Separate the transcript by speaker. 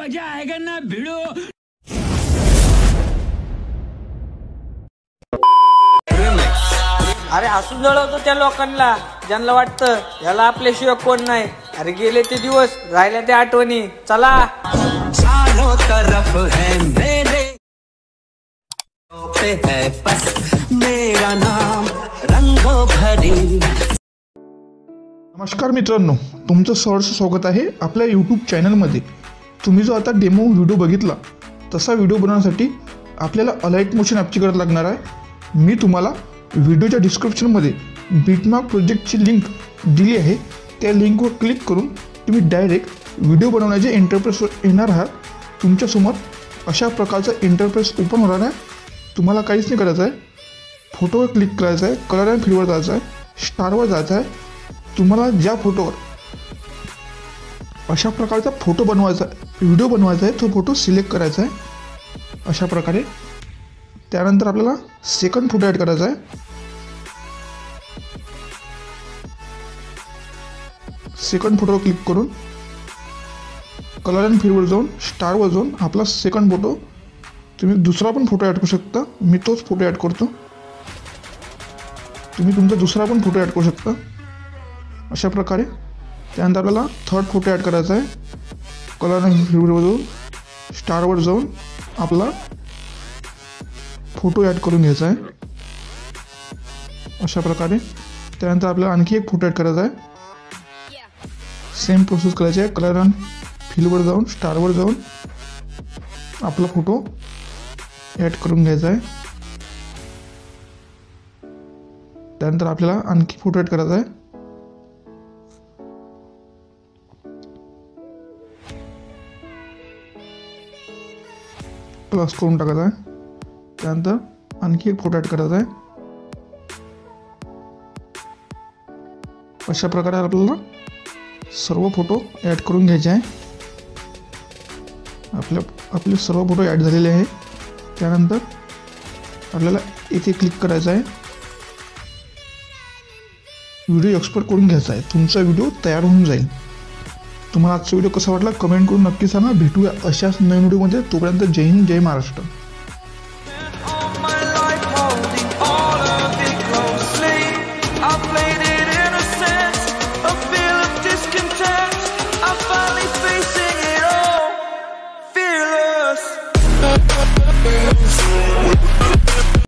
Speaker 1: मजा आएगा ना भिड़ो।
Speaker 2: अरे हसून जळवतो त्या लोकांना ज्यांना वाटतं याला आपल्याशिवाय कोण नाही। अरे गेले ते दिवस, राहिल्या त्या आठवणी। चला
Speaker 3: चारों तरफ है मेरे पे है बस मेरा नाम रंगों भरी।
Speaker 4: नमस्कार मित्रांनो, तुमचं सहर्ष स्वागत आहे आपल्या यूट्यूब चॅनलमध्ये। तुम्ही जो आता डेमो व्हिडिओ बघितला तसा व्हिडिओ बनवण्यासाठी आपल्याला अलाइट मोशन ॲपची गरज लागणार आहे। मी तुम्हाला व्हिडिओच्या डिस्क्रिप्शनमध्ये बिटमार्क प्रोजेक्टची लिंक दिली आहे। त्या लिंकवर क्लिक करून तुम्ही डायरेक्ट व्हिडिओ बनवण्याच्या इंटरफेसवर येणार आहात। तुमच्यासमोर अशा प्रकारचा इंटरफेस ओपन होणार आहे। तुम्हाला काहीच नाही करायचं आहे, फोटोवर क्लिक करायचं आहे, कलर अँड फिलवर जायचं आहे, स्टारवर जायचं आहे। तुम्हाला ज्या फोटोवर अशा प्रकारचा फोटो बनवायचा व्हिडिओ बनवायचा आहे तो फोटो सिलेक्ट करायचा आहे अशा प्रकारे। त्यानंतर आपल्याला सेकंड फोटो ॲड करायचा आहे। सेकंड फोटोवर क्लिक करून कलर अँड फिलवर जाऊन स्टारवर जाऊन आपला सेकंड फोटो, तुम्ही दुसरा पण फोटो ॲड करू शकता। मी तोच फोटो ॲड करतो, तुम्ही तुमचा दुसरा पण फोटो ॲड करू शकता अशा प्रकारे। त्यानंतर आपल्याला थर्ड फोटो ॲड करायचा आहे। कलर अँड फिलवर जाऊन स्टारवर जाऊन आपला फोटो ॲड करून घ्यायचा आहे अशा प्रकारे। त्यानंतर आपल्याला आणखी एक फोटो ॲड करायचा आहे। सेम प्रोसेस करायची आहे। कलर अँड फिलवर जाऊन स्टारवर जाऊन आपला फोटो ॲड करून घ्यायचा आहे। त्यानंतर आपल्याला आणखी फोटो ॲड करायचा आहे। प्लस करून टाकायचा आहे। त्यानंतर आणखी एक फोटो ॲड करायचा आहे। अशा प्रकारे आपल्याला सर्व फोटो ॲड करून घ्यायचे आहे। आपले सर्व फोटो ॲड झालेले आहे। त्यानंतर आपल्याला इथे क्लिक करायचं आहे, व्हिडिओ एक्सपोर्ट करून घ्यायचा आहे। तुमचा व्हिडिओ तयार होऊन जाईल। तुम्हाला आजचा व्हिडिओ कसा वाटला कमेंट करून नक्की सांगा। भेटूया अशाच नवीन व्हिडिओमध्ये। तोपर्यंत जय हिंद, जय महाराष्ट्र।
Speaker 3: Fearless.